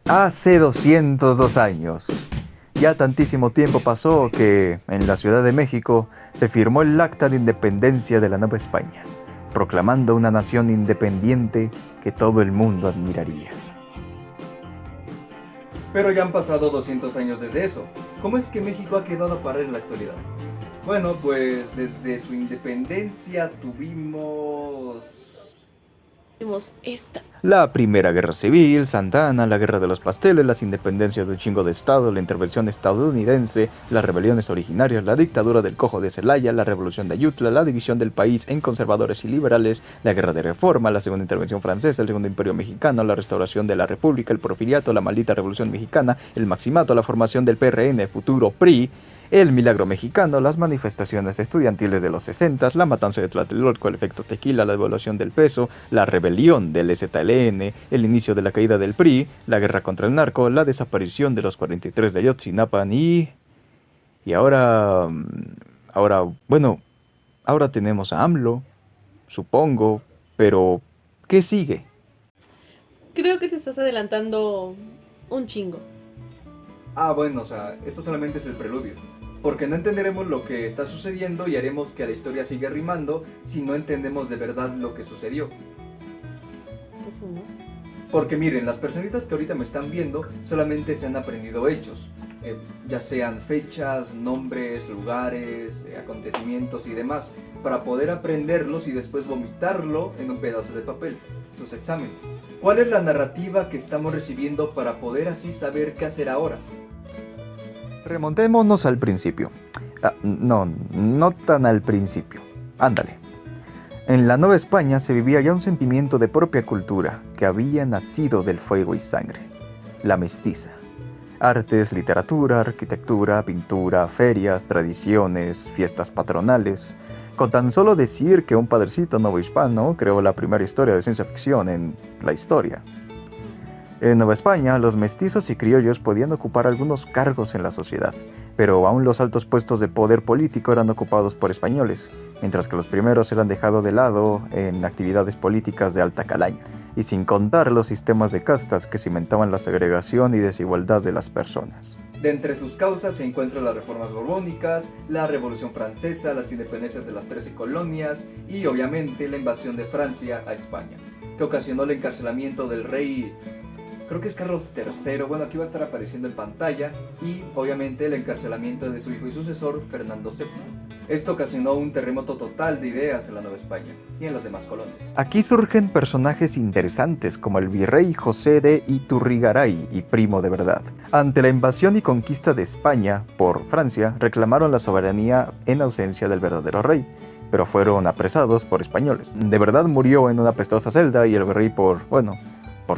Hace 202 años. Ya tantísimo tiempo pasó que en la Ciudad de México se firmó el Acta de Independencia de la Nueva España, proclamando una nación independiente que todo el mundo admiraría. Pero ya han pasado 200 años desde eso. ¿Cómo es que México ha quedado a parar en la actualidad? Bueno, pues desde su independencia tuvimos... Esta. La Primera Guerra Civil, Santa Anna, la Guerra de los Pasteles, las independencias de un chingo de estado, la intervención estadounidense, las rebeliones originarias, la dictadura del Cojo de Celaya, la revolución de Ayutla, la división del país en conservadores y liberales, la Guerra de Reforma, la Segunda Intervención Francesa, el Segundo Imperio Mexicano, la restauración de la República, el Porfiriato, la maldita Revolución Mexicana, el Maximato, la formación del PRN, futuro PRI, el milagro mexicano, las manifestaciones estudiantiles de los 60, la matanza de Tlatelolco, el efecto tequila, la devaluación del peso, la rebelión del EZLN, el inicio de la caída del PRI, la guerra contra el narco, la desaparición de los 43 de Ayotzinapa y ahora... ahora tenemos a AMLO, supongo, pero ¿qué sigue? Creo que te estás adelantando un chingo. Bueno, esto solamente es el preludio. Porque no entenderemos lo que está sucediendo y haremos que la historia siga rimando si no entendemos de verdad lo que sucedió. Pues no. Porque miren, las personitas que ahorita me están viendo solamente se han aprendido hechos. Ya sean fechas, nombres, lugares, acontecimientos y demás, para poder aprenderlos y después vomitarlo en un pedazo de papel, sus exámenes. ¿Cuál es la narrativa que estamos recibiendo para poder así saber qué hacer ahora? Remontémonos al principio. No tan al principio. Ándale. En la Nueva España se vivía ya un sentimiento de propia cultura que había nacido del fuego y sangre. La mestiza. Artes, literatura, arquitectura, pintura, ferias, tradiciones, fiestas patronales. Con tan solo decir que un padrecito novohispano creó la primera historia de ciencia ficción en la historia. En Nueva España, los mestizos y criollos podían ocupar algunos cargos en la sociedad, pero aún los altos puestos de poder político eran ocupados por españoles, mientras que los primeros eran dejados de lado en actividades políticas de alta calaña, y sin contar los sistemas de castas que cimentaban la segregación y desigualdad de las personas. De entre sus causas se encuentran las reformas borbónicas, la Revolución Francesa, las independencias de las 13 colonias y obviamente la invasión de Francia a España, que ocasionó el encarcelamiento del rey... Creo que es Carlos III, bueno, aquí va a estar apareciendo en pantalla, y obviamente el encarcelamiento de su hijo y sucesor, Fernando VII. Esto ocasionó un terremoto total de ideas en la Nueva España y en las demás colonias. Aquí surgen personajes interesantes como el virrey José de Iturrigaray y Primo de Verdad. Ante la invasión y conquista de España por Francia, reclamaron la soberanía en ausencia del verdadero rey, pero fueron apresados por españoles. De Verdad murió en una pestosa celda y el virrey por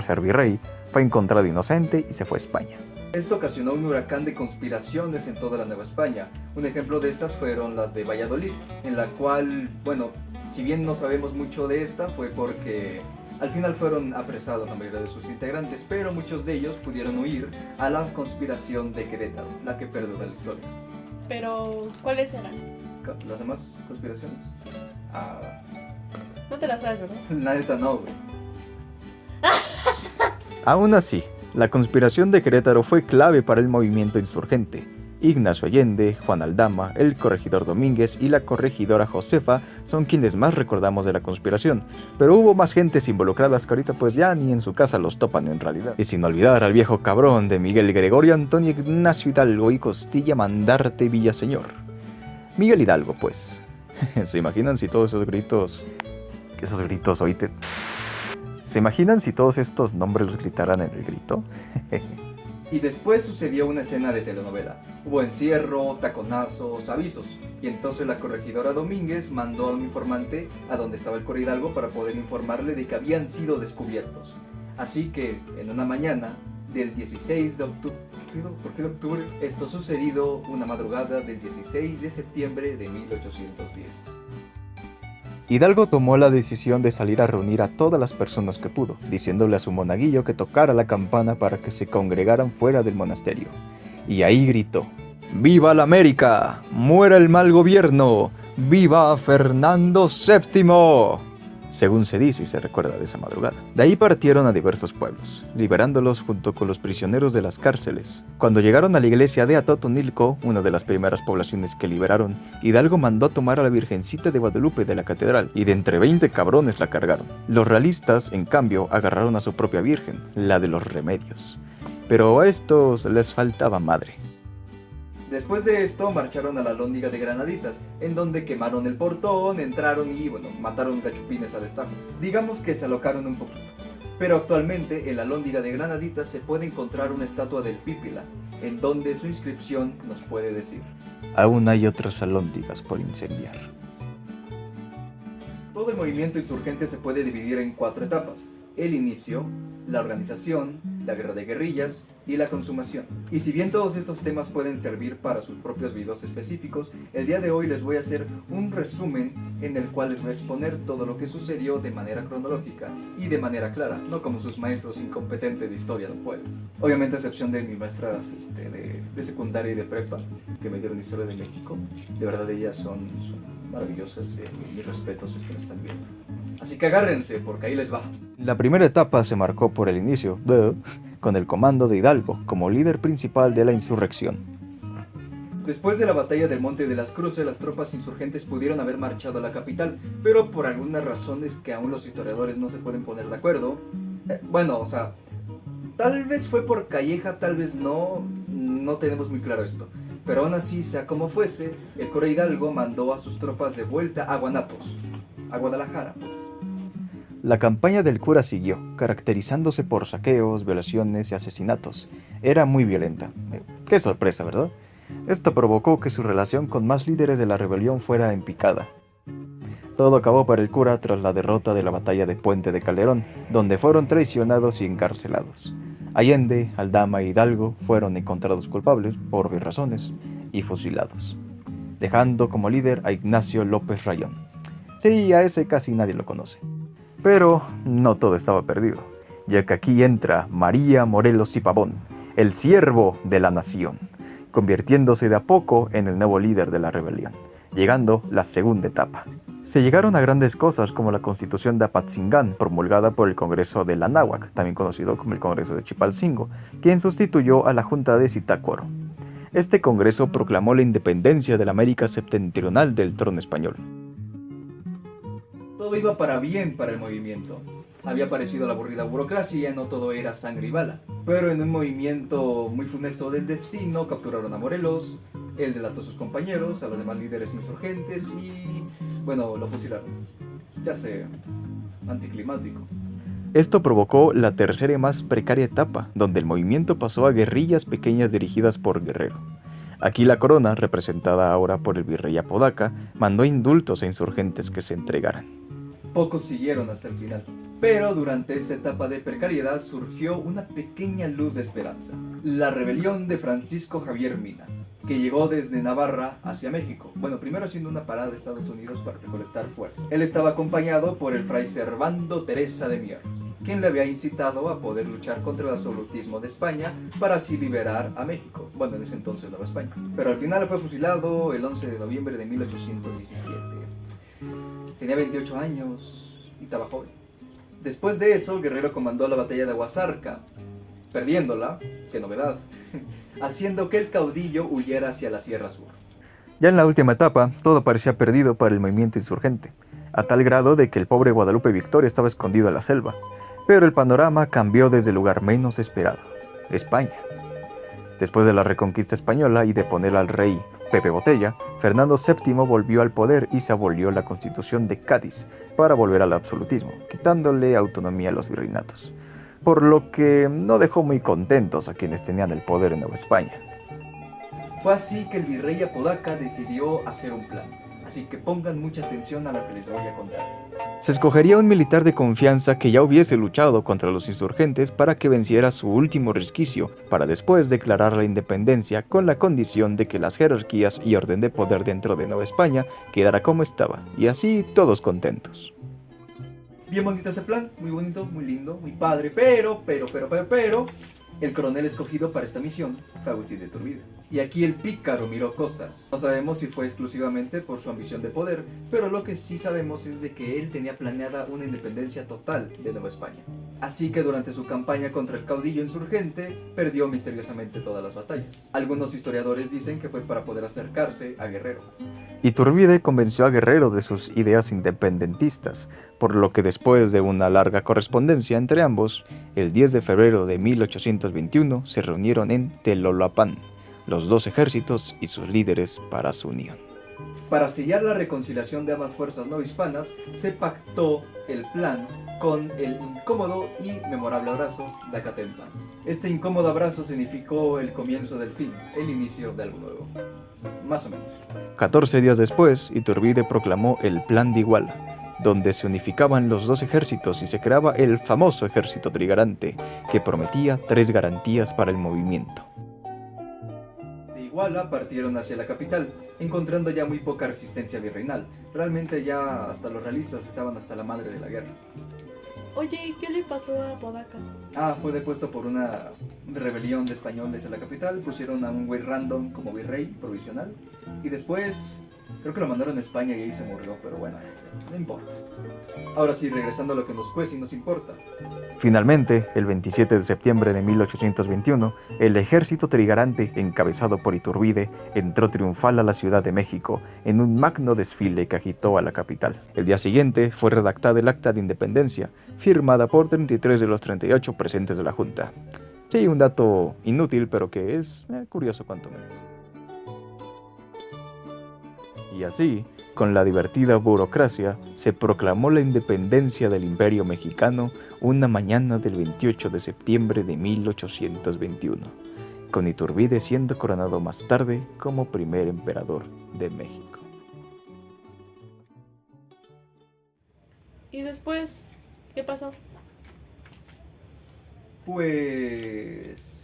ser virrey, fue encontrado inocente y se fue a España. Esto ocasionó un huracán de conspiraciones en toda la Nueva España. Un ejemplo de estas fueron las de Valladolid, en la cual, bueno, si bien no sabemos mucho de esta, fue porque al final fueron apresados la mayoría de sus integrantes, pero muchos de ellos pudieron huir a la conspiración de Querétaro, la que perdura la historia. Pero, ¿cuáles eran? ¿Las demás conspiraciones? No te las sabes, ¿verdad? La neta no, güey. Aún así, la conspiración de Querétaro fue clave para el movimiento insurgente. Ignacio Allende, Juan Aldama, el corregidor Domínguez y la corregidora Josefa son quienes más recordamos de la conspiración, pero hubo más gentes involucradas que ahorita pues ya ni en su casa los topan en realidad. Y sin olvidar al viejo cabrón de Miguel Gregorio Antonio Ignacio Hidalgo y Costilla Mandarte Villaseñor. Miguel Hidalgo, pues. ¿Se imaginan si todos esos gritos oíste? ¿Se imaginan si todos estos nombres los gritaran en el grito? Y después sucedió una escena de telenovela. Hubo encierro, taconazos, avisos. Y entonces la corregidora Domínguez mandó a un informante a donde estaba el cura Hidalgo para poder informarle de que habían sido descubiertos. Así que, en una mañana del 16 de octubre... ¿Por qué de octubre? Esto sucedido una madrugada del 16 de septiembre de 1810. Hidalgo tomó la decisión de salir a reunir a todas las personas que pudo, diciéndole a su monaguillo que tocara la campana para que se congregaran fuera del monasterio. Y ahí gritó: ¡Viva la América! ¡Muera el mal gobierno! ¡Viva Fernando VII! según se dice y se recuerda de esa madrugada. De ahí partieron a diversos pueblos, liberándolos junto con los prisioneros de las cárceles. Cuando llegaron a la iglesia de Atotonilco, una de las primeras poblaciones que liberaron, Hidalgo mandó a tomar a la Virgencita de Guadalupe de la catedral, y de entre 20 cabrones la cargaron. Los realistas, en cambio, agarraron a su propia virgen, la de los remedios. Pero a estos les faltaba madre. Después de esto marcharon a la Alhóndiga de Granaditas, en donde quemaron el portón, entraron y mataron gachupines a destajo. Digamos que se alocaron un poquito. Pero actualmente en la Alhóndiga de Granaditas se puede encontrar una estatua del Pípila, en donde su inscripción nos puede decir: Aún hay otras alhóndigas por incendiar. Todo el movimiento insurgente se puede dividir en 4 etapas: el inicio, la organización, la guerra de guerrillas y la consumación. Y si bien todos estos temas pueden servir para sus propios videos específicos, el día de hoy les voy a hacer un resumen en el cual les voy a exponer todo lo que sucedió de manera cronológica y de manera clara, no como sus maestros incompetentes de historia no pueden. Obviamente a excepción de mis maestras de secundaria y de prepa, que me dieron historia de México. De verdad ellas son maravillosas, mis respetos si ustedes están viendo. Así que agárrense, porque ahí les va. La primera etapa se marcó por el inicio, con el comando de Hidalgo como líder principal de la insurrección. Después de la batalla del Monte de las Cruces, las tropas insurgentes pudieron haber marchado a la capital, pero por algunas razones que aún los historiadores no se pueden poner de acuerdo. Tal vez fue por Calleja, tal vez no tenemos muy claro esto. Pero aún así, sea como fuese, el cura Hidalgo mandó a sus tropas de vuelta a Guanatos, a Guadalajara, pues. La campaña del cura siguió, caracterizándose por saqueos, violaciones y asesinatos. Era muy violenta. Qué sorpresa, ¿verdad? Esto provocó que su relación con más líderes de la rebelión fuera en picada. Todo acabó para el cura tras la derrota de la batalla de Puente de Calderón, donde fueron traicionados y encarcelados. Allende, Aldama e Hidalgo fueron encontrados culpables, por obvias razones, y fusilados, dejando como líder a Ignacio López Rayón. Sí, a ese casi nadie lo conoce. Pero no todo estaba perdido, ya que aquí entra María Morelos y Pavón, el siervo de la nación, convirtiéndose de a poco en el nuevo líder de la rebelión, llegando la segunda etapa. Se llegaron a grandes cosas como la Constitución de Apatzingán, promulgada por el Congreso de Anáhuac, también conocido como el Congreso de Chipalcingo, quien sustituyó a la Junta de Zitácuaro. Este congreso proclamó la independencia de la América septentrional del trono español. Todo iba para bien para el movimiento. Había aparecido la aburrida burocracia y ya no todo era sangre y bala. Pero en un movimiento muy funesto del destino, capturaron a Morelos, él delató a sus compañeros, a los demás líderes insurgentes y, lo fusilaron. Ya sé, anticlimático. Esto provocó la tercera y más precaria etapa, donde el movimiento pasó a guerrillas pequeñas dirigidas por Guerrero. Aquí la corona, representada ahora por el virrey Apodaca, mandó indultos a insurgentes que se entregaran. Pocos siguieron hasta el final. Pero durante esta etapa de precariedad surgió una pequeña luz de esperanza. La rebelión de Francisco Javier Mina, que llegó desde Navarra hacia México. Primero haciendo una parada de Estados Unidos para recolectar fuerza. Él estaba acompañado por el fray Servando Teresa de Mier, quien le había incitado a poder luchar contra el absolutismo de España para así liberar a México. En ese entonces Nueva España. Pero al final fue fusilado el 11 de noviembre de 1817. Tenía 28 años y estaba joven. Después de eso, Guerrero comandó la batalla de Aguasarca, perdiéndola, qué novedad, haciendo que el caudillo huyera hacia la Sierra Sur. Ya en la última etapa, todo parecía perdido para el movimiento insurgente, a tal grado de que el pobre Guadalupe Victoria estaba escondido en la selva. Pero el panorama cambió desde el lugar menos esperado, España. Después de la reconquista española y de poner al rey Pepe Botella, Fernando VII volvió al poder y se abolió la Constitución de Cádiz para volver al absolutismo, quitándole autonomía a los virreinatos, por lo que no dejó muy contentos a quienes tenían el poder en Nueva España. Fue así que el virrey Apodaca decidió hacer un plan, así que pongan mucha atención a lo que les voy a contar. Se escogería un militar de confianza que ya hubiese luchado contra los insurgentes para que venciera su último resquicio, para después declarar la independencia con la condición de que las jerarquías y orden de poder dentro de Nueva España quedara como estaba, y así todos contentos. Bien bonito ese plan, muy bonito, muy lindo, muy padre, pero, el coronel escogido para esta misión fue Agustín de Iturbide. Y aquí el pícaro miró cosas. No sabemos si fue exclusivamente por su ambición de poder, pero lo que sí sabemos es de que él tenía planeada una independencia total de Nueva España. Así que durante su campaña contra el caudillo insurgente, perdió misteriosamente todas las batallas. Algunos historiadores dicen que fue para poder acercarse a Guerrero. Iturbide convenció a Guerrero de sus ideas independentistas, por lo que después de una larga correspondencia entre ambos, el 10 de febrero de 1821 se reunieron en Telolapán, los dos ejércitos y sus líderes para su unión. Para sellar la reconciliación de ambas fuerzas novohispanas, se pactó el plan con el incómodo y memorable abrazo de Acatempan. Este incómodo abrazo significó el comienzo del fin, el inicio de algo nuevo. Más o menos. 14 días después, Iturbide proclamó el Plan de Iguala, donde se unificaban los dos ejércitos y se creaba el famoso ejército trigarante, que prometía 3 garantías para el movimiento. De Iguala partieron hacia la capital, encontrando ya muy poca resistencia virreinal. Realmente ya hasta los realistas estaban hasta la madre de la guerra. Oye, ¿qué le pasó a Podaca? Fue depuesto por una rebelión de españoles en la capital, pusieron a un güey random como virrey provisional y después creo que lo mandaron a España y ahí se murió, pero bueno, no importa. Ahora sí, regresando a lo que nos cuesta y nos importa. Finalmente, el 27 de septiembre de 1821, el ejército trigarante, encabezado por Iturbide, entró triunfal a la Ciudad de México en un magno desfile que agitó a la capital. El día siguiente fue redactada el Acta de Independencia, firmada por 33 de los 38 presentes de la Junta. Sí, un dato inútil, pero que es curioso cuanto menos. Y así, con la divertida burocracia, se proclamó la independencia del Imperio Mexicano una mañana del 28 de septiembre de 1821, con Iturbide siendo coronado más tarde como primer emperador de México. ¿Y después qué pasó? Pues...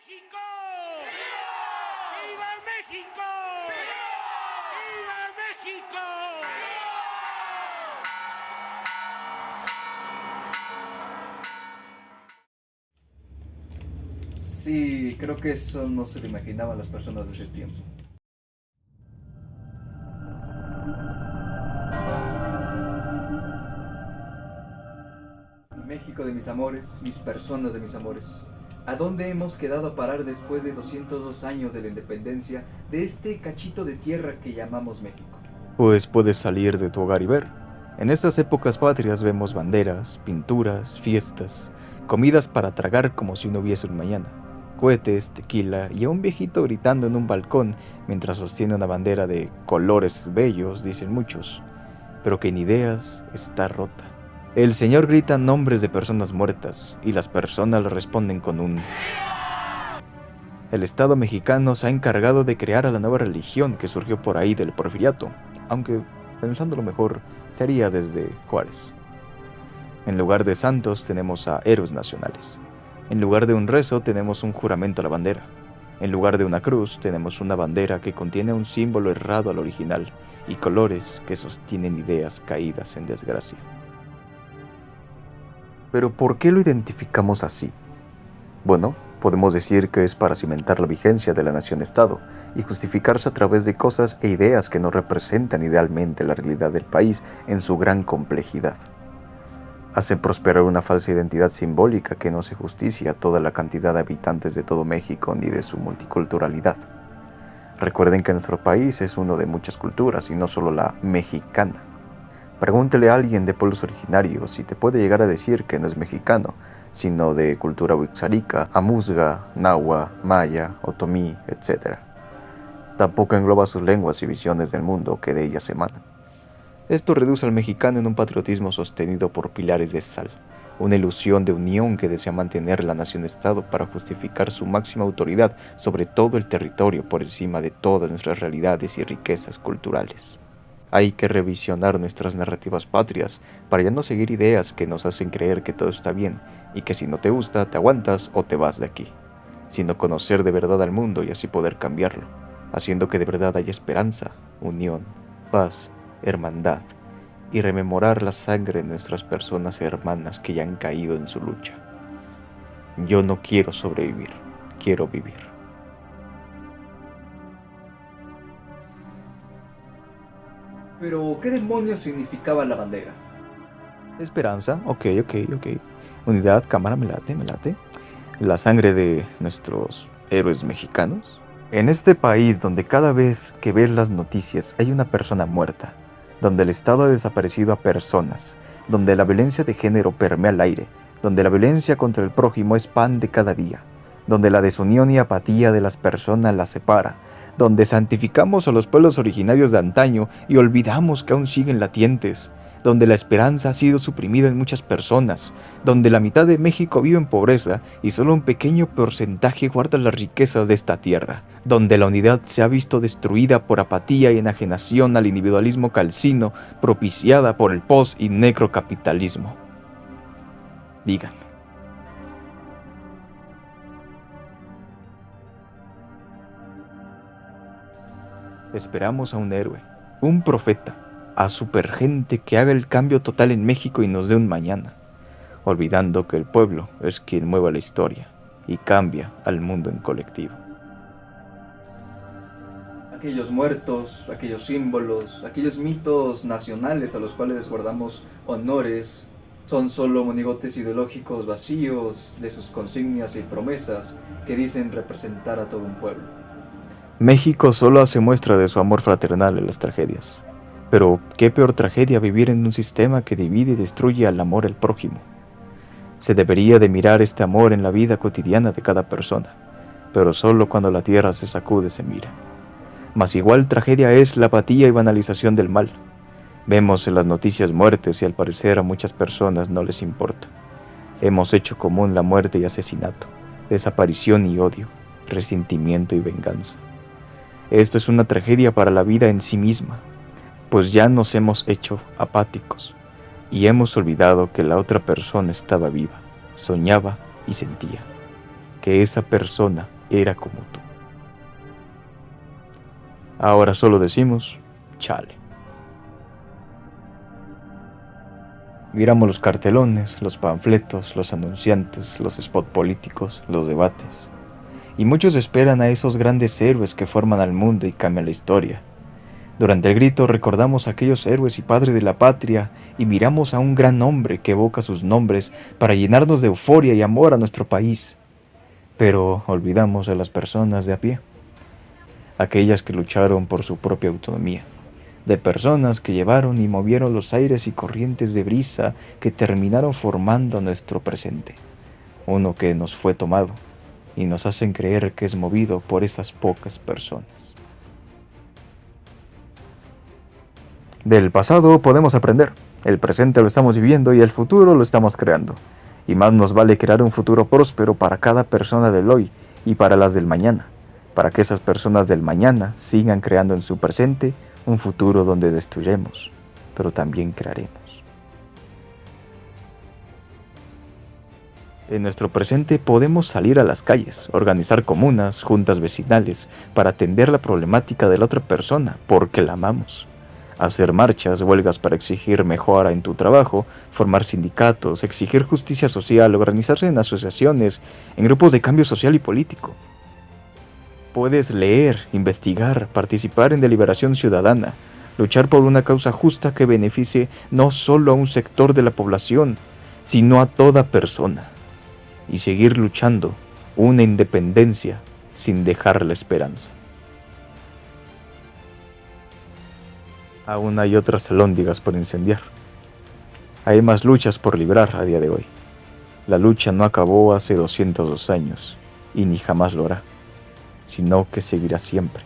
México! ¡Viva México! ¡Viva México! Sí, creo que eso no se lo imaginaban las personas de ese tiempo. México de mis amores, mis personas de mis amores. ¿A dónde hemos quedado a parar después de 202 años de la independencia de este cachito de tierra que llamamos México? Pues puedes salir de tu hogar y ver. En estas épocas patrias vemos banderas, pinturas, fiestas, comidas para tragar como si no hubiese un mañana, cohetes, tequila y a un viejito gritando en un balcón mientras sostiene una bandera de colores bellos, dicen muchos, pero que en ideas está rota. El señor grita nombres de personas muertas y las personas le responden con un... El Estado mexicano se ha encargado de crear a la nueva religión que surgió por ahí del porfiriato, aunque, pensándolo mejor, sería desde Juárez. En lugar de santos tenemos a héroes nacionales. En lugar de un rezo tenemos un juramento a la bandera. En lugar de una cruz tenemos una bandera que contiene un símbolo errado al original y colores que sostienen ideas caídas en desgracia. Pero ¿por qué lo identificamos así? Bueno, podemos decir que es para cimentar la vigencia de la nación-estado y justificarse a través de cosas e ideas que no representan idealmente la realidad del país en su gran complejidad. Hace prosperar una falsa identidad simbólica que no hace justicia a toda la cantidad de habitantes de todo México ni de su multiculturalidad. Recuerden que nuestro país es uno de muchas culturas y no solo la mexicana. Pregúntele a alguien de pueblos originarios y te puede llegar a decir que no es mexicano, sino de cultura huixárica, amuzga, nahua, maya, otomí, etc. Tampoco engloba sus lenguas y visiones del mundo que de ellas emanan. Esto reduce al mexicano en un patriotismo sostenido por pilares de sal, una ilusión de unión que desea mantener la nación-estado para justificar su máxima autoridad sobre todo el territorio por encima de todas nuestras realidades y riquezas culturales. Hay que revisionar nuestras narrativas patrias para ya no seguir ideas que nos hacen creer que todo está bien y que si no te gusta te aguantas o te vas de aquí, sino conocer de verdad al mundo y así poder cambiarlo, haciendo que de verdad haya esperanza, unión, paz, hermandad y rememorar la sangre de nuestras personas hermanas que ya han caído en su lucha. Yo no quiero sobrevivir, quiero vivir. Pero, ¿qué demonios significaba la bandera? Esperanza, ok. Unidad, cámara, me late. La sangre de nuestros héroes mexicanos. En este país donde cada vez que ves las noticias hay una persona muerta, donde el Estado ha desaparecido a personas, donde la violencia de género permea el aire, donde la violencia contra el prójimo es pan de cada día, donde la desunión y apatía de las personas las separa, donde santificamos a los pueblos originarios de antaño y olvidamos que aún siguen latientes, donde la esperanza ha sido suprimida en muchas personas, donde la mitad de México vive en pobreza y solo un pequeño porcentaje guarda las riquezas de esta tierra, donde la unidad se ha visto destruida por apatía y enajenación al individualismo calcino propiciada por el post y necrocapitalismo. Díganme. Esperamos a un héroe, un profeta, a supergente que haga el cambio total en México y nos dé un mañana, olvidando que el pueblo es quien mueve la historia y cambia al mundo en colectivo. Aquellos muertos, aquellos símbolos, aquellos mitos nacionales a los cuales guardamos honores, son solo monigotes ideológicos vacíos de sus consignias y promesas que dicen representar a todo un pueblo. México solo hace muestra de su amor fraternal en las tragedias. Pero qué peor tragedia vivir en un sistema que divide y destruye al amor al prójimo. Se debería de mirar este amor en la vida cotidiana de cada persona, pero solo cuando la tierra se sacude se mira. Mas igual tragedia es la apatía y banalización del mal. Vemos en las noticias muertes y al parecer a muchas personas no les importa. Hemos hecho común la muerte y asesinato, desaparición y odio, resentimiento y venganza. Esto es una tragedia para la vida en sí misma, pues ya nos hemos hecho apáticos y hemos olvidado que la otra persona estaba viva, soñaba y sentía, que esa persona era como tú. Ahora solo decimos, chale. Miramos los cartelones, los panfletos, los anunciantes, los spots políticos, los debates. Y muchos esperan a esos grandes héroes que forman al mundo y cambian la historia. Durante el grito recordamos a aquellos héroes y padres de la patria y miramos a un gran hombre que evoca sus nombres para llenarnos de euforia y amor a nuestro país. Pero olvidamos a las personas de a pie, aquellas que lucharon por su propia autonomía, de personas que llevaron y movieron los aires y corrientes de brisa que terminaron formando nuestro presente, uno que nos fue tomado y nos hacen creer que es movido por esas pocas personas. Del pasado podemos aprender, el presente lo estamos viviendo y el futuro lo estamos creando. Y más nos vale crear un futuro próspero para cada persona del hoy y para las del mañana, para que esas personas del mañana sigan creando en su presente un futuro donde destruiremos, pero también crearemos. En nuestro presente podemos salir a las calles, organizar comunas, juntas vecinales, para atender la problemática de la otra persona, porque la amamos. Hacer marchas, huelgas para exigir mejora en tu trabajo, formar sindicatos, exigir justicia social, organizarse en asociaciones, en grupos de cambio social y político. Puedes leer, investigar, participar en deliberación ciudadana, luchar por una causa justa que beneficie no solo a un sector de la población, sino a toda persona, y seguir luchando una independencia sin dejar la esperanza. Aún hay otras alhóndigas por incendiar. Hay más luchas por librar a día de hoy. La lucha no acabó hace 202 años, y ni jamás lo hará, sino que seguirá siempre.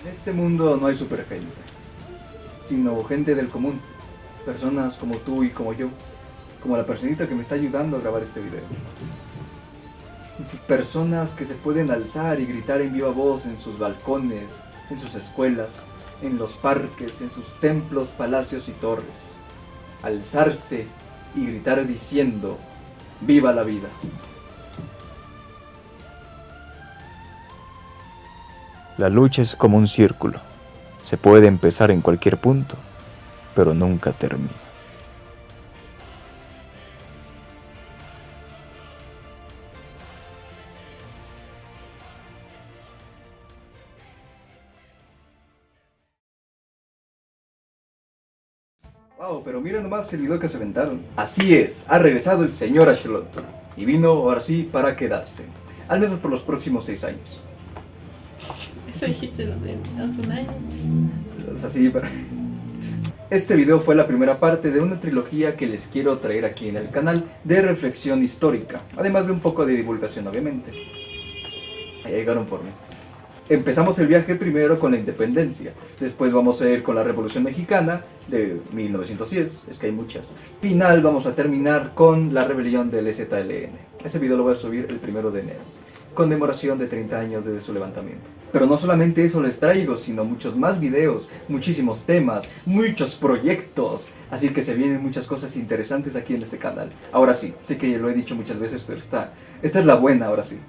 En este mundo no hay supergente, sino gente del común, personas como tú y como yo, como la personita que me está ayudando a grabar este video. Personas que se pueden alzar y gritar en viva voz en sus balcones, en sus escuelas, en los parques, en sus templos, palacios y torres. Alzarse y gritar diciendo: ¡viva la vida! La lucha es como un círculo. Se puede empezar en cualquier punto, pero nunca termina. Wow, pero miren nomás el video que se aventaron. Así es, ha regresado el señor Axolotl. Y vino ahora sí para quedarse. Al menos por los próximos 6 años. Eso dijiste hace un año. O sea, sí, pero... Este video fue la primera parte de una trilogía que les quiero traer aquí en el canal de reflexión histórica. Además de un poco de divulgación, obviamente. Ahí llegaron por mí. Empezamos el viaje primero con la independencia, después vamos a ir con la Revolución Mexicana de 1910, es que hay muchas. Final vamos a terminar con la rebelión del EZLN. Ese video lo voy a subir el 1 de enero, conmemoración de 30 años desde su levantamiento. Pero no solamente eso les traigo, sino muchos más videos, muchísimos temas, muchos proyectos. Así que se vienen muchas cosas interesantes aquí en este canal. Ahora sí, sé que lo he dicho muchas veces, pero esta es la buena ahora sí.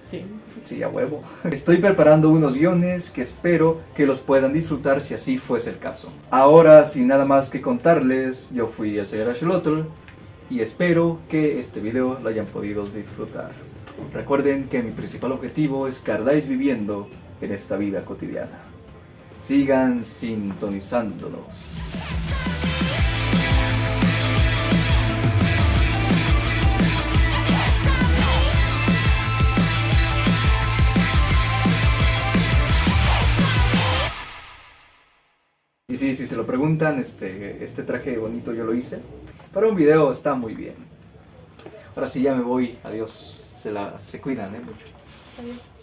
Sí. Sí, a huevo. Estoy preparando unos guiones que espero que los puedan disfrutar si así fuese el caso. Ahora, sin nada más que contarles, yo fui el señor Axolotl y espero que este video lo hayan podido disfrutar. Recuerden que mi principal objetivo es que ardáis viviendo en esta vida cotidiana. Sigan sintonizándonos. Y sí, si se lo preguntan, este traje bonito yo lo hice. Para un video está muy bien. Ahora sí ya me voy. Adiós. Se cuidan, mucho. Adiós.